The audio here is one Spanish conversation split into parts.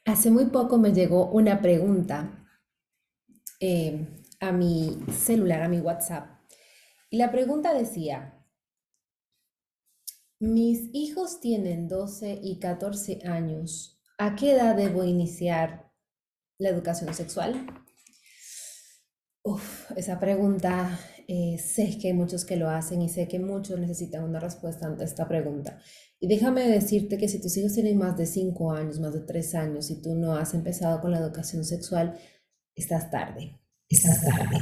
Hace muy poco me llegó una pregunta a mi celular, a mi WhatsApp. Y la pregunta decía, mis hijos tienen 12 y 14 años. ¿A qué edad debo iniciar la educación sexual? Esa pregunta, sé que hay muchos que lo hacen y sé que muchos necesitan una respuesta ante esta pregunta. Y déjame decirte que si tus hijos tienen más de 5 años, más de 3 años y tú no has empezado con la educación sexual, estás tarde. Estás tarde.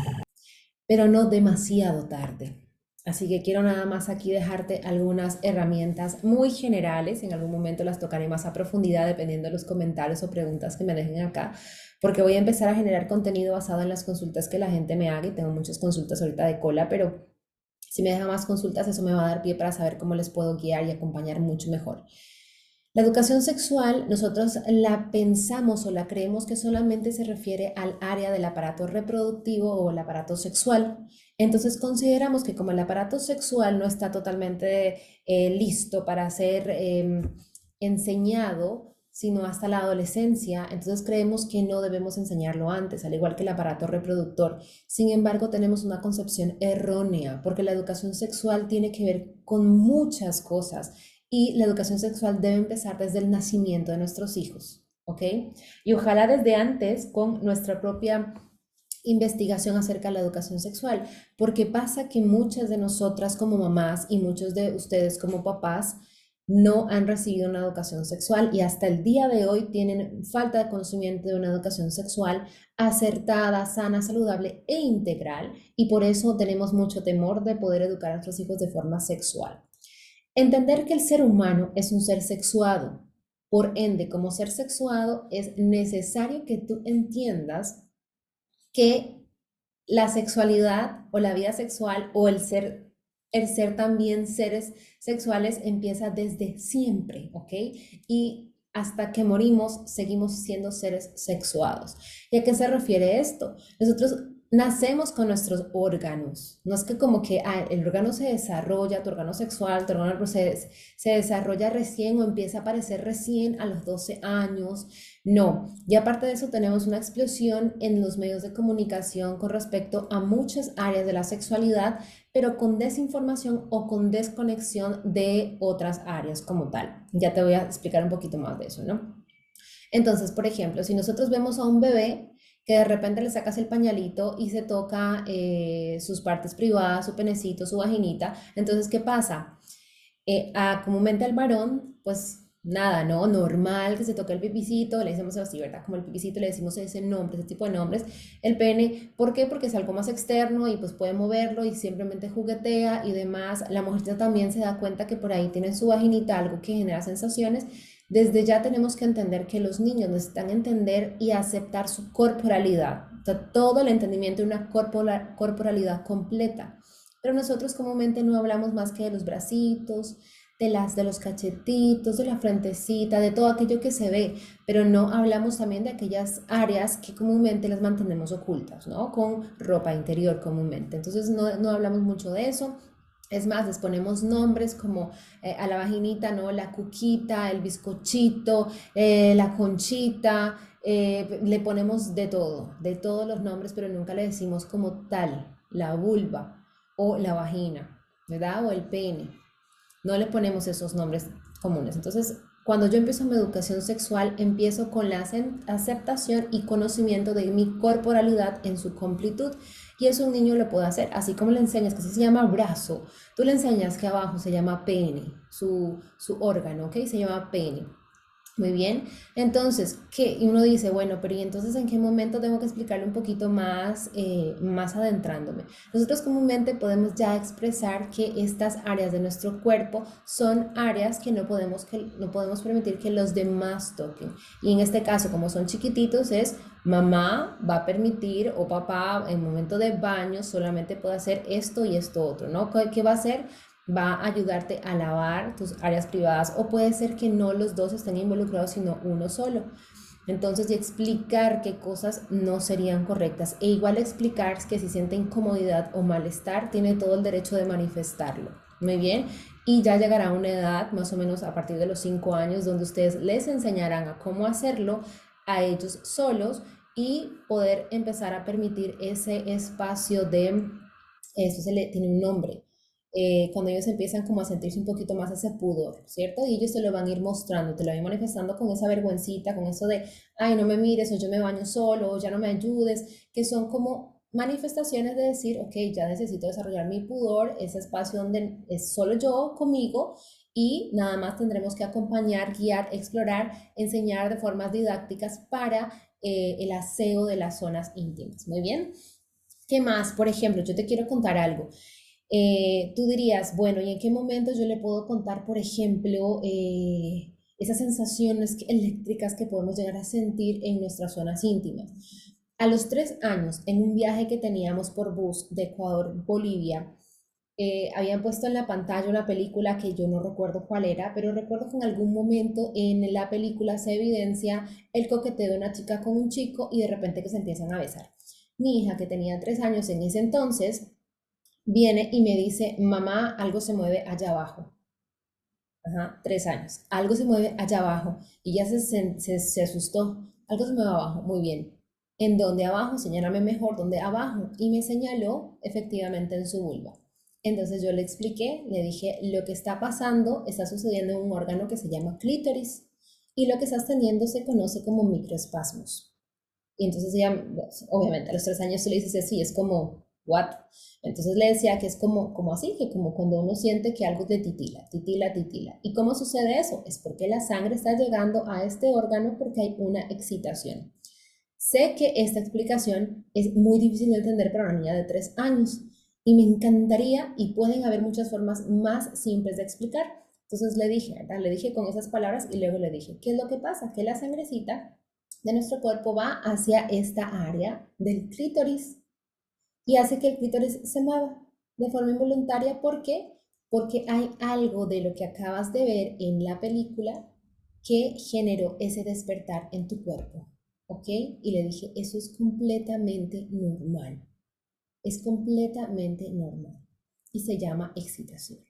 Pero no demasiado tarde. Así que quiero nada más aquí dejarte algunas herramientas muy generales. En algún momento las tocaré más a profundidad dependiendo de los comentarios o preguntas que me dejen acá, porque voy a empezar a generar contenido basado en las consultas que la gente me haga y tengo muchas consultas ahorita de cola, pero si me deja más consultas, eso me va a dar pie para saber cómo les puedo guiar y acompañar mucho mejor. La educación sexual, nosotros la pensamos o la creemos que solamente se refiere al área del aparato reproductivo o el aparato sexual. Entonces consideramos que como el aparato sexual no está totalmente listo para ser enseñado, sino hasta la adolescencia, entonces creemos que no debemos enseñarlo antes, al igual que el aparato reproductor. Sin embargo, tenemos una concepción errónea, porque la educación sexual tiene que ver con muchas cosas y la educación sexual debe empezar desde el nacimiento de nuestros hijos, ¿ok? Y ojalá desde antes con nuestra propia investigación acerca de la educación sexual, porque pasa que muchas de nosotras como mamás y muchos de ustedes como papás no han recibido una educación sexual y hasta el día de hoy tienen falta de conocimiento de una educación sexual acertada, sana, saludable e integral, y por eso tenemos mucho temor de poder educar a nuestros hijos de forma sexual. Entender que el ser humano es un ser sexuado. Por ende, como ser sexuado, es necesario que tú entiendas que la sexualidad o la vida sexual o el ser también seres sexuales empieza desde siempre, ¿ok? Y hasta que morimos seguimos siendo seres sexuados. ¿Y a qué se refiere esto? Nosotros nacemos con nuestros órganos. No es que como que el órgano se desarrolla, tu órgano sexual, tu órgano se desarrolla recién o empieza a aparecer recién a los 12 años. No, y aparte de eso tenemos una explosión en los medios de comunicación con respecto a muchas áreas de la sexualidad, pero con desinformación o con desconexión de otras áreas como tal. Ya te voy a explicar un poquito más de eso, ¿no? Entonces, por ejemplo, si nosotros vemos a un bebé que de repente le sacas el pañalito y se toca sus partes privadas, su penecito, su vaginita, entonces, ¿qué pasa? Comúnmente al varón, pues nada, ¿no? Normal que se toque el pipicito, le decimos así, ¿verdad? Como el pipicito le decimos ese nombre, ese tipo de nombres. El pene, ¿por qué? Porque es algo más externo y pues puede moverlo y simplemente juguetea y demás. La mujer también se da cuenta que por ahí tiene su vaginita, algo que genera sensaciones. Desde ya tenemos que entender que los niños necesitan entender y aceptar su corporalidad, o sea, todo el entendimiento de una corporalidad completa. Pero nosotros comúnmente no hablamos más que de los bracitos, de los cachetitos, de la frentecita, de todo aquello que se ve, pero no hablamos también de aquellas áreas que comúnmente las mantenemos ocultas, ¿no? Con ropa interior comúnmente. Entonces no hablamos mucho de eso. Es más, les ponemos nombres como a la vaginita, ¿no? La cuquita, el bizcochito, la conchita, le ponemos de todos los nombres, pero nunca le decimos como tal, la vulva o la vagina, ¿verdad? O el pene. No le ponemos esos nombres comunes. Entonces, cuando yo empiezo mi educación sexual, empiezo con la aceptación y conocimiento de mi corporalidad en su completud. Y eso un niño lo puede hacer, así como le enseñas que se llama brazo, tú le enseñas que abajo se llama pene, su órgano, ¿ok? Se llama pene. Muy bien, entonces, ¿qué? Y uno dice, bueno, pero ¿y entonces en qué momento tengo que explicarle un poquito más, más adentrándome? Nosotros comúnmente podemos ya expresar que estas áreas de nuestro cuerpo son áreas que no podemos permitir que los demás toquen. Y en este caso, como son chiquititos, es mamá va a permitir o papá en momento de baño solamente puede hacer esto y esto otro, ¿no? ¿Qué va a hacer? Va a ayudarte a lavar tus áreas privadas o puede ser que no los dos estén involucrados sino uno solo. Entonces, y explicar qué cosas no serían correctas e igual explicar que si siente incomodidad o malestar, tiene todo el derecho de manifestarlo. Muy bien, y ya llegará una edad, más o menos a partir de los 5 años, donde ustedes les enseñarán a cómo hacerlo a ellos solos y poder empezar a permitir ese espacio de, eso se le tiene un nombre, cuando ellos empiezan como a sentirse un poquito más ese pudor, ¿cierto? Y ellos te lo van a ir mostrando, te lo van a ir manifestando con esa vergüencita, con eso de, ay, no me mires, o yo me baño solo, o ya no me ayudes, que son como manifestaciones de decir, ok, ya necesito desarrollar mi pudor, ese espacio donde es solo yo conmigo y nada más tendremos que acompañar, guiar, explorar, enseñar de formas didácticas para el aseo de las zonas íntimas. Muy bien. ¿Qué más? Por ejemplo, yo te quiero contar algo. Tú dirías, bueno, ¿y en qué momento yo le puedo contar, por ejemplo, esas sensaciones eléctricas que podemos llegar a sentir en nuestras zonas íntimas? A los 3 años, en un viaje que teníamos por bus de Ecuador a Bolivia, habían puesto en la pantalla una película que yo no recuerdo cuál era, pero recuerdo que en algún momento en la película se evidencia el coqueteo de una chica con un chico y de repente que se empiezan a besar. Mi hija, que tenía 3 años en ese entonces, viene y me dice, mamá, algo se mueve allá abajo. Ajá, 3 años. Algo se mueve allá abajo. Y ya se asustó. Algo se mueve abajo. Muy bien. ¿En dónde abajo? Señálame mejor dónde abajo. Y me señaló efectivamente en su vulva. Entonces yo le expliqué, le dije, lo que está pasando está sucediendo en un órgano que se llama clítoris. Y lo que estás teniendo se conoce como microespasmos. Y entonces ella, pues, obviamente, a los 3 años tú le dices así, es como, ¿what? Entonces le decía que es como así, que como cuando uno siente que algo te titila, titila, titila. ¿Y cómo sucede eso? Es porque la sangre está llegando a este órgano porque hay una excitación. Sé que esta explicación es muy difícil de entender para una niña de 3 años y me encantaría, y pueden haber muchas formas más simples de explicar. Entonces le dije, ¿verdad? Le dije con esas palabras y luego le dije, ¿qué es lo que pasa? Que la sangrecita de nuestro cuerpo va hacia esta área del clítoris y hace que el clítoris se mueva de forma involuntaria. ¿Por qué? Porque hay algo de lo que acabas de ver en la película que generó ese despertar en tu cuerpo. ¿Ok? Y le dije, eso es completamente normal. Es completamente normal. Y se llama excitación.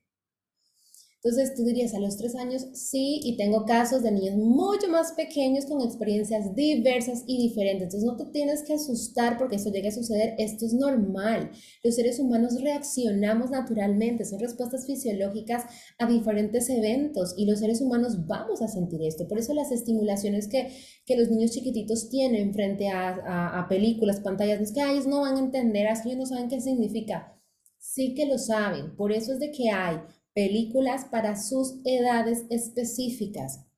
Entonces tú dirías, a los 3 años sí, y tengo casos de niños mucho más pequeños con experiencias diversas y diferentes. Entonces no te tienes que asustar porque esto llegue a suceder, esto es normal. Los seres humanos reaccionamos naturalmente, son respuestas fisiológicas a diferentes eventos y los seres humanos vamos a sentir esto. Por eso las estimulaciones que los niños chiquititos tienen frente a películas, pantallas, no es que ellos no van a entender, así ellos no saben qué significa. Sí que lo saben, por eso es de que hay películas para sus edades específicas.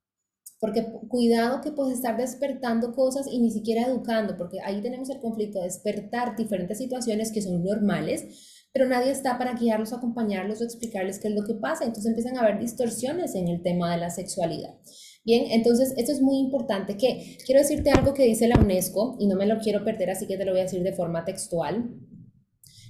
Porque cuidado que puedes estar despertando cosas y ni siquiera educando, porque ahí tenemos el conflicto de despertar diferentes situaciones que son normales, pero nadie está para guiarlos, acompañarlos o explicarles qué es lo que pasa. Entonces empiezan a haber distorsiones en el tema de la sexualidad. Bien, entonces esto es muy importante, que quiero decirte algo que dice la UNESCO y no me lo quiero perder, así que te lo voy a decir de forma textual.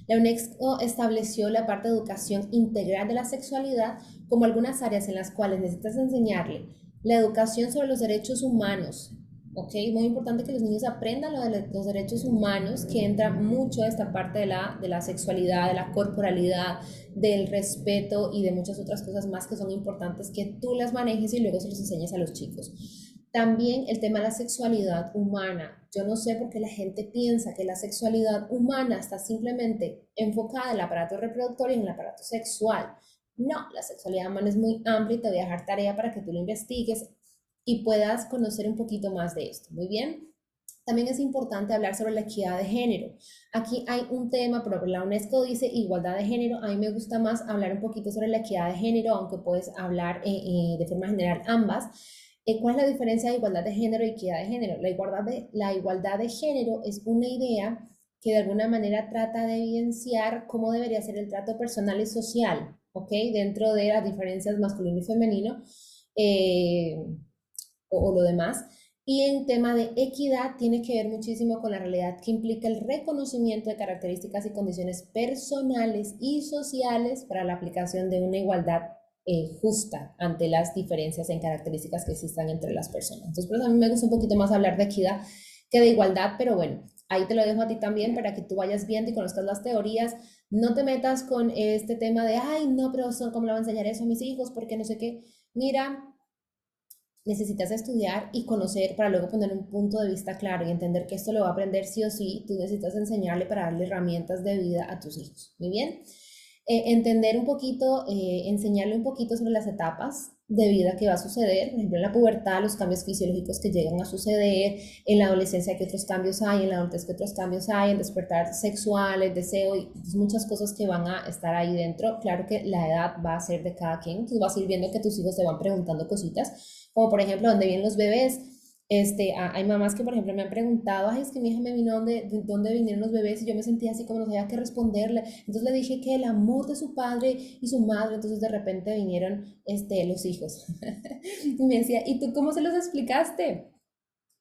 La UNESCO estableció la parte de educación integral de la sexualidad como algunas áreas en las cuales necesitas enseñarle la educación sobre los derechos humanos. ¿Ok? Muy importante que los niños aprendan lo de los derechos humanos, que entra mucho esta parte de la sexualidad, de la corporalidad, del respeto y de muchas otras cosas más que son importantes que tú las manejes y luego se los enseñes a los chicos. También el tema de la sexualidad humana. Yo no sé por qué la gente piensa que la sexualidad humana está simplemente enfocada en el aparato reproductor y en el aparato sexual. No, la sexualidad humana es muy amplia y te voy a dejar tarea para que tú lo investigues y puedas conocer un poquito más de esto. Muy bien. También es importante hablar sobre la equidad de género. Aquí hay un tema, pero la UNESCO dice igualdad de género. A mí me gusta más hablar un poquito sobre la equidad de género, aunque puedes hablar de forma general ambas. ¿Cuál es la diferencia de igualdad de género y equidad de género? La igualdad de género es una idea que de alguna manera trata de evidenciar cómo debería ser el trato personal y social, ¿ok? Dentro de las diferencias masculino y femenino eh, o lo demás. Y en tema de equidad tiene que ver muchísimo con la realidad que implica el reconocimiento de características y condiciones personales y sociales para la aplicación de una igualdad justa ante las diferencias en características que existan entre las personas. Entonces, por eso a mí me gusta un poquito más hablar de equidad que de igualdad, pero bueno, ahí te lo dejo a ti también para que tú vayas viendo y conozcas las teorías. No te metas con este tema de, ay, no, pero ¿cómo le voy a enseñar eso a mis hijos? Porque no sé qué. Mira, necesitas estudiar y conocer para luego poner un punto de vista claro y entender que esto lo va a aprender sí o sí, tú necesitas enseñarle para darle herramientas de vida a tus hijos. Muy bien. Entender un poquito, enseñarle un poquito sobre las etapas de vida que va a suceder, por ejemplo, en la pubertad, los cambios fisiológicos que llegan a suceder, en la adolescencia que otros cambios hay, en la adultez que otros cambios hay, en despertar sexual, el deseo y muchas cosas que van a estar ahí dentro. Claro que la edad va a ser de cada quien, tú vas a ir viendo que tus hijos te van preguntando cositas, como por ejemplo, ¿dónde vienen los bebés? Hay mamás que, por ejemplo, me han preguntado, ay, es que mi hija me vino de dónde vinieron los bebés y yo me sentía así como no sabía qué responderle. Entonces le dije que el amor de su padre y su madre, entonces de repente vinieron los hijos. Y me decía, ¿y tú cómo se los explicaste?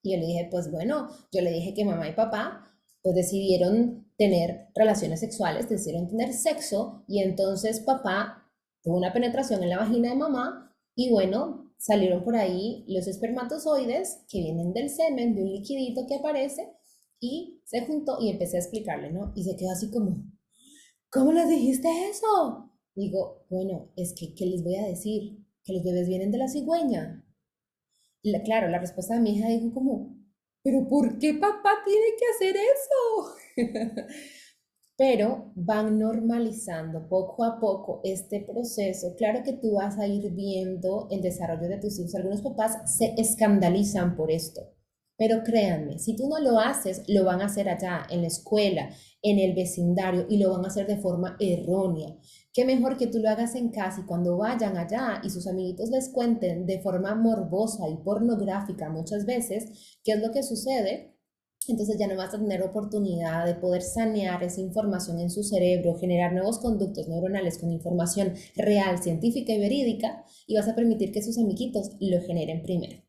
Y yo le dije, pues bueno, yo le dije que mamá y papá pues decidieron tener relaciones sexuales, decidieron tener sexo y entonces papá tuvo una penetración en la vagina de mamá y bueno, salieron por ahí los espermatozoides que vienen del semen, de un liquidito que aparece y se juntó y empecé a explicarle, ¿no? Y se quedó así como, ¿cómo les dijiste eso? Digo, bueno, es que, ¿qué les voy a decir? Que los bebés vienen de la cigüeña. Claro, la respuesta de mi hija dijo como, ¿pero por qué papá tiene que hacer eso? Pero van normalizando poco a poco este proceso. Claro que tú vas a ir viendo el desarrollo de tus hijos. Algunos papás se escandalizan por esto, pero créanme, si tú no lo haces, lo van a hacer allá, en la escuela, en el vecindario, y lo van a hacer de forma errónea. Qué mejor que tú lo hagas en casa y cuando vayan allá y sus amiguitos les cuenten de forma morbosa y pornográfica muchas veces qué es lo que sucede. Entonces ya no vas a tener oportunidad de poder sanear esa información en su cerebro, generar nuevos conductos neuronales con información real, científica y verídica, y vas a permitir que sus amiguitos lo generen primero.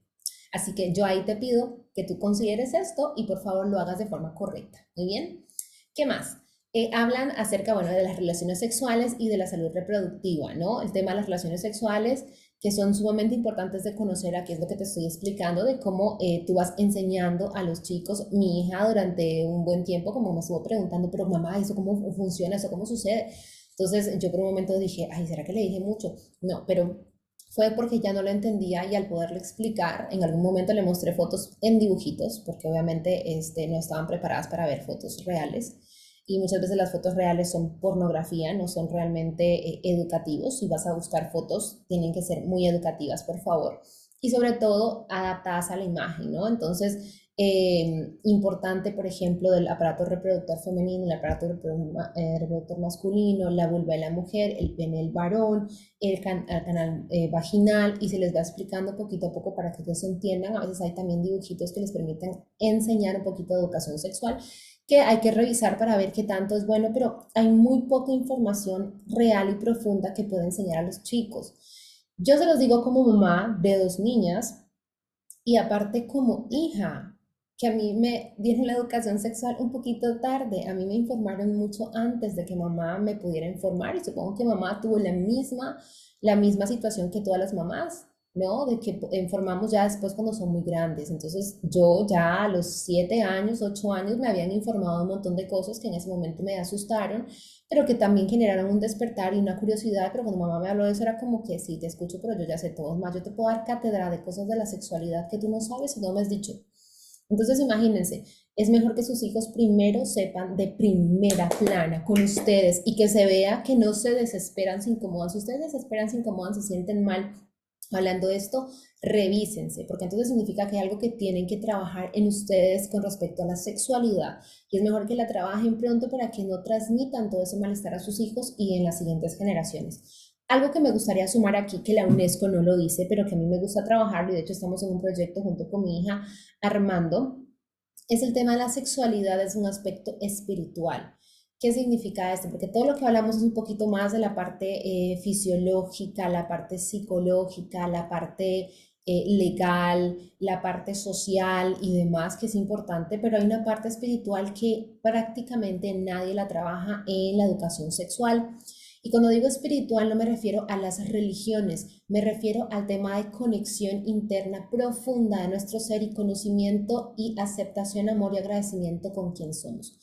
Así que yo ahí te pido que tú consideres esto y por favor lo hagas de forma correcta. Muy bien. ¿Qué más? Hablan acerca, bueno, de las relaciones sexuales y de la salud reproductiva, ¿no? El tema de las relaciones sexuales que son sumamente importantes de conocer. Aquí es lo que te estoy explicando de cómo tú vas enseñando a los chicos. Mi hija durante un buen tiempo como me estuvo preguntando, pero mamá, ¿eso cómo funciona? ¿Eso cómo sucede? Entonces yo por un momento dije, ay, ¿será que le dije mucho? No, pero fue porque ya no lo entendía y al poderle explicar, en algún momento le mostré fotos en dibujitos, porque obviamente no estaban preparadas para ver fotos reales. Y muchas veces las fotos reales son pornografía, no son realmente educativos. Si vas a buscar fotos, tienen que ser muy educativas, por favor. Y sobre todo, adaptadas a la imagen, ¿no? Entonces, importante, por ejemplo, del aparato reproductor femenino, el aparato reproductor masculino, la vulva de la mujer, el pene del varón, el canal vaginal, y se les va explicando poquito a poco para que ellos entiendan. A veces hay también dibujitos que les permiten enseñar un poquito de educación sexual que hay que revisar para ver qué tanto es bueno, pero hay muy poca información real y profunda que puede enseñar a los chicos. Yo se los digo como mamá de dos niñas y aparte como hija, que a mí me dieron la educación sexual un poquito tarde, a mí me informaron mucho antes de que mamá me pudiera informar y supongo que mamá tuvo la misma situación que todas las mamás, ¿no? De que informamos ya después cuando son muy grandes. Entonces yo ya a los 7 años, 8 años me habían informado un montón de cosas que en ese momento me asustaron, pero que también generaron un despertar y una curiosidad, pero cuando mamá me habló de eso era como que sí, te escucho, pero yo ya sé todo. Es más, yo te puedo dar cátedra de cosas de la sexualidad que tú no sabes y no me has dicho. Entonces imagínense, es mejor que sus hijos primero sepan de primera plana con ustedes y que se vea que no se desesperan, se incomodan. Si ustedes desesperan, se incomodan, se sienten mal hablando de esto, revísense, porque entonces significa que hay algo que tienen que trabajar en ustedes con respecto a la sexualidad y es mejor que la trabajen pronto para que no transmitan todo ese malestar a sus hijos y en las siguientes generaciones. Algo que me gustaría sumar aquí, que la UNESCO no lo dice, pero que a mí me gusta trabajar, y de hecho estamos en un proyecto junto con mi hija Armando, es el tema de la sexualidad, es un aspecto espiritual. ¿Qué significa esto? Porque todo lo que hablamos es un poquito más de la parte fisiológica, la parte psicológica, la parte legal, la parte social y demás, que es importante, pero hay una parte espiritual que prácticamente nadie la trabaja en la educación sexual. Y cuando digo espiritual no me refiero a las religiones, me refiero al tema de conexión interna profunda de nuestro ser y conocimiento y aceptación, amor y agradecimiento con quien somos.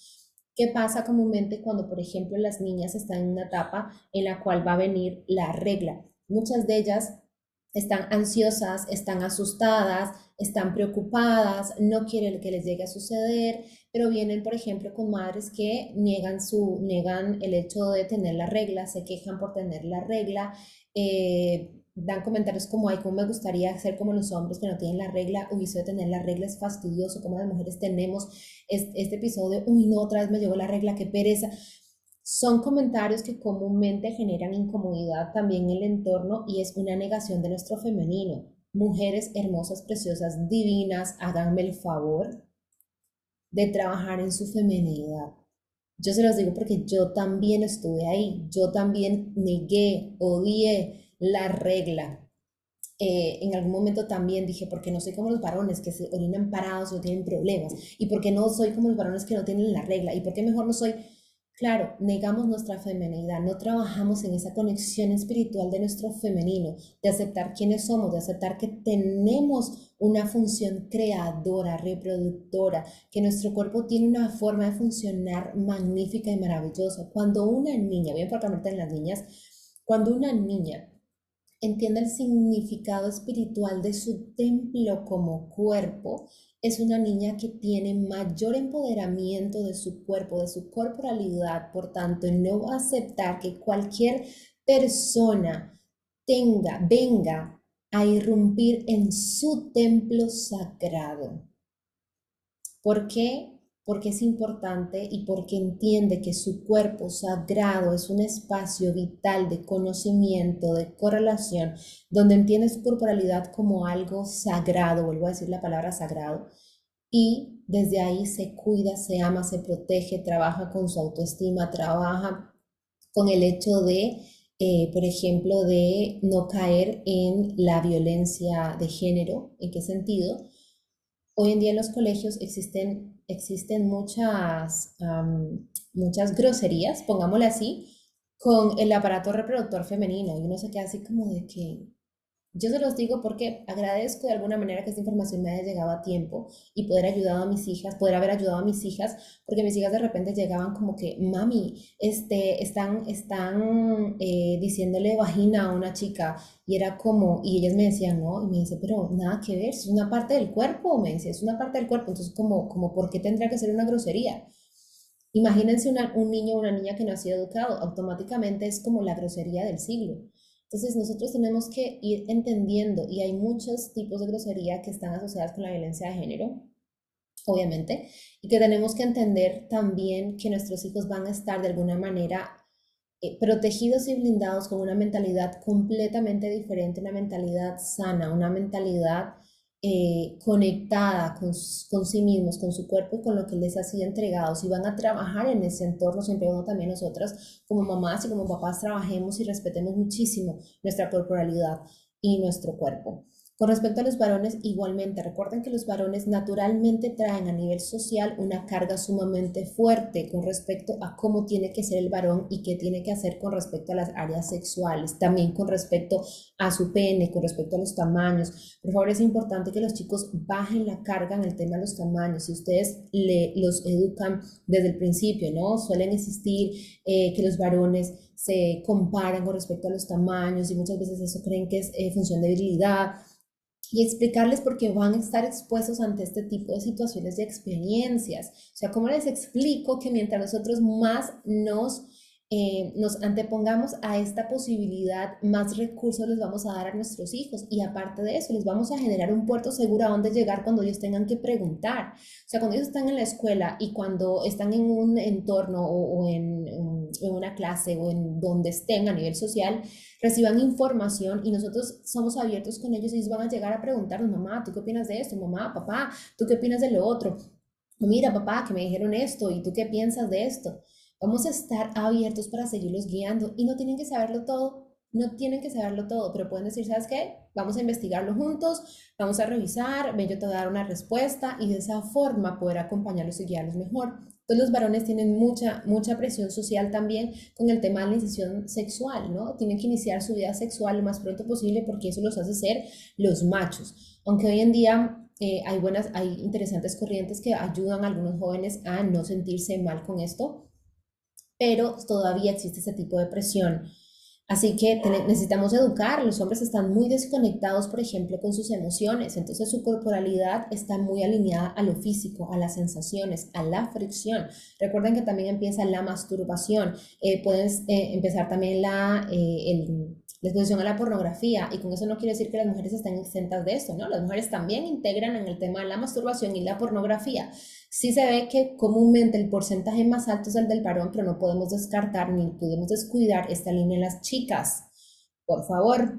¿Qué pasa comúnmente cuando, por ejemplo, las niñas están en una etapa en la cual va a venir la regla? Muchas de ellas están ansiosas, están asustadas, están preocupadas, no quieren que les llegue a suceder, pero vienen, por ejemplo, con madres que niegan el hecho de tener la regla, se quejan por tener la regla, dan comentarios como, ay, cómo me gustaría ser como los hombres que no tienen la regla, uy, eso de tener la regla es fastidioso, como las mujeres tenemos este episodio, uy, no, otra vez me llegó la regla, qué pereza. Son comentarios que comúnmente generan incomodidad también en el entorno y es una negación de nuestro femenino. Mujeres hermosas, preciosas, divinas, háganme el favor de trabajar en su feminidad. Yo se los digo porque yo también estuve ahí, yo también negué, odié la regla. En algún momento también dije, ¿por qué no soy como los varones que se orinan parados y no tienen problemas? ¿Y por qué no soy como los varones que no tienen la regla? ¿Y por qué mejor no soy? Claro, negamos nuestra feminidad, no trabajamos en esa conexión espiritual de nuestro femenino, de aceptar quiénes somos, de aceptar que tenemos una función creadora, reproductora, que nuestro cuerpo tiene una forma de funcionar magnífica y maravillosa. Cuando una niña, bien enfocamente en las niñas, cuando una niña entienda el significado espiritual de su templo como cuerpo, es una niña que tiene mayor empoderamiento de su cuerpo, de su corporalidad, por tanto, no va a aceptar que cualquier persona venga a irrumpir en su templo sagrado. ¿Por qué? Porque es importante y porque entiende que su cuerpo sagrado es un espacio vital de conocimiento, de correlación, donde entiende su corporalidad como algo sagrado, vuelvo a decir la palabra sagrado, y desde ahí se cuida, se ama, se protege, trabaja con su autoestima, trabaja con el hecho de, por ejemplo, de no caer en la violencia de género. ¿En qué sentido? Hoy en día en los colegios existen muchas groserías, pongámosle así, con el aparato reproductor femenino. Y uno se queda así como de que, yo se los digo porque agradezco de alguna manera que esta información me haya llegado a tiempo y poder haber ayudado a mis hijas, porque mis hijas de repente llegaban como que, mami, están diciéndole vagina a una chica y era como, y ellas me decían, no, y me dice, pero nada que ver, es una parte del cuerpo, me dice, es una parte del cuerpo, entonces como, ¿por qué tendría que ser una grosería? Imagínense un niño o una niña que no ha sido educado, automáticamente es como la grosería del siglo. Entonces nosotros tenemos que ir entendiendo, y hay muchos tipos de grosería que están asociadas con la violencia de género, obviamente, y que tenemos que entender también que nuestros hijos van a estar de alguna manera protegidos y blindados con una mentalidad completamente diferente, una mentalidad sana, una mentalidad conectada con sí mismos, con su cuerpo y con lo que les ha sido entregado. Si van a trabajar en ese entorno, siempre uno también nosotras como mamás y como papás trabajemos y respetemos muchísimo nuestra corporalidad y nuestro cuerpo. Con respecto a los varones, igualmente, recuerden que los varones naturalmente traen a nivel social una carga sumamente fuerte con respecto a cómo tiene que ser el varón y qué tiene que hacer con respecto a las áreas sexuales, también con respecto a su pene, con respecto a los tamaños. Por favor, es importante que los chicos bajen la carga en el tema de los tamaños. Si ustedes los educan desde el principio, ¿no? Suelen existir que los varones se comparan con respecto a los tamaños y muchas veces eso creen que es función de virilidad y explicarles por qué van a estar expuestos ante este tipo de situaciones y experiencias. O sea, ¿cómo les explico que mientras nosotros más nos antepongamos a esta posibilidad, más recursos les vamos a dar a nuestros hijos? Y aparte de eso, les vamos a generar un puerto seguro a donde llegar cuando ellos tengan que preguntar. O sea, cuando ellos están en la escuela y cuando están en un entorno o en una clase o en donde estén a nivel social, reciban información y nosotros somos abiertos con ellos y ellos van a llegar a preguntarnos, mamá, ¿tú qué opinas de esto? Mamá, papá, ¿tú qué opinas de lo otro? Mira, papá, que me dijeron esto y tú qué piensas de esto. Vamos a estar abiertos para seguirlos guiando y no tienen que saberlo todo, no tienen que saberlo todo, pero pueden decir, ¿sabes qué? Vamos a investigarlo juntos, vamos a revisar, ven, yo te voy a dar una respuesta y de esa forma poder acompañarlos y guiarlos mejor. Entonces los varones tienen mucha presión social también con el tema de la incisión sexual, ¿no? Tienen que iniciar su vida sexual lo más pronto posible porque eso los hace ser los machos. Aunque hoy en día hay interesantes corrientes que ayudan a algunos jóvenes a no sentirse mal con esto, pero todavía existe ese tipo de presión. Así que necesitamos educar. Los hombres están muy desconectados, por ejemplo, con sus emociones. Entonces su corporalidad está muy alineada a lo físico, a las sensaciones, a la fricción. Recuerden que también empieza la masturbación. Pueden empezar también la exposición a la pornografía. Y con eso no quiere decir que las mujeres estén exentas de esto, ¿no? Las mujeres también integran en el tema de la masturbación y la pornografía. Sí se ve que comúnmente el porcentaje más alto es el del varón, pero no podemos descartar ni podemos descuidar esta línea en las chicas. Por favor.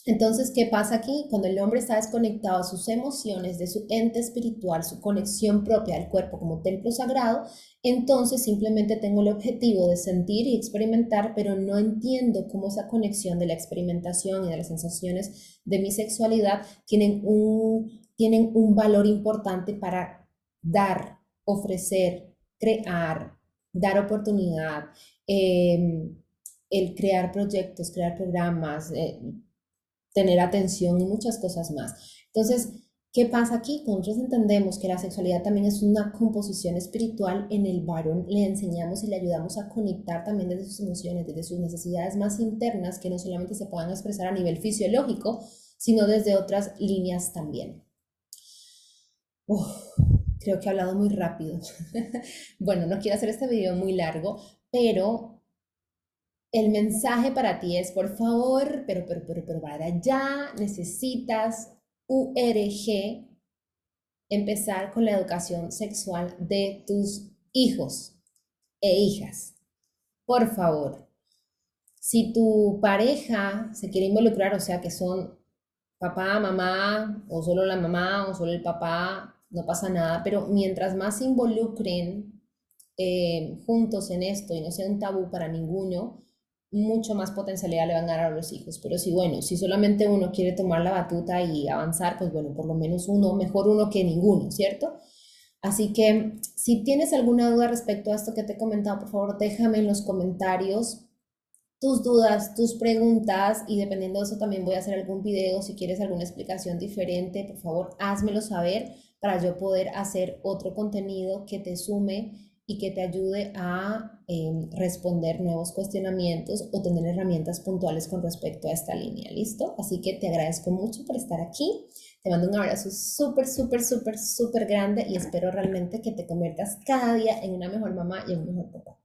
Entonces, ¿qué pasa aquí? Cuando el hombre está desconectado a sus emociones, de su ente espiritual, su conexión propia del cuerpo como templo sagrado, entonces simplemente tengo el objetivo de sentir y experimentar, pero no entiendo cómo esa conexión de la experimentación y de las sensaciones de mi sexualidad tienen un valor importante para dar, ofrecer, crear, dar oportunidad, eh, el crear proyectos, crear programas, tener atención y muchas cosas más. Entonces, ¿qué pasa aquí? Nosotros entendemos que la sexualidad también es una composición espiritual. En el varón le enseñamos y le ayudamos a conectar también desde sus emociones, desde sus necesidades más internas, que no solamente se puedan expresar a nivel fisiológico, sino desde otras líneas también. Uf, creo que he hablado muy rápido. Bueno, no quiero hacer este video muy largo, pero el mensaje para ti es, por favor, pero para allá necesitas URG empezar con la educación sexual de tus hijos e hijas. Por favor, si tu pareja se quiere involucrar, o sea que son papá, mamá, o solo la mamá, o solo el papá, no pasa nada, pero mientras más se involucren juntos en esto y no sea un tabú para ninguno, mucho más potencialidad le van a dar a los hijos. Pero si, bueno, si solamente uno quiere tomar la batuta y avanzar, pues bueno, por lo menos uno, mejor uno que ninguno, ¿cierto? Así que si tienes alguna duda respecto a esto que te he comentado, por favor, déjame en los comentarios tus dudas, tus preguntas y dependiendo de eso también voy a hacer algún video. Si quieres alguna explicación diferente, por favor, házmelo saber para yo poder hacer otro contenido que te sume y que te ayude a responder nuevos cuestionamientos o tener herramientas puntuales con respecto a esta línea. ¿Listo? Así que te agradezco mucho por estar aquí. Te mando un abrazo súper, súper, súper, súper grande y espero realmente que te conviertas cada día en una mejor mamá y en un mejor papá.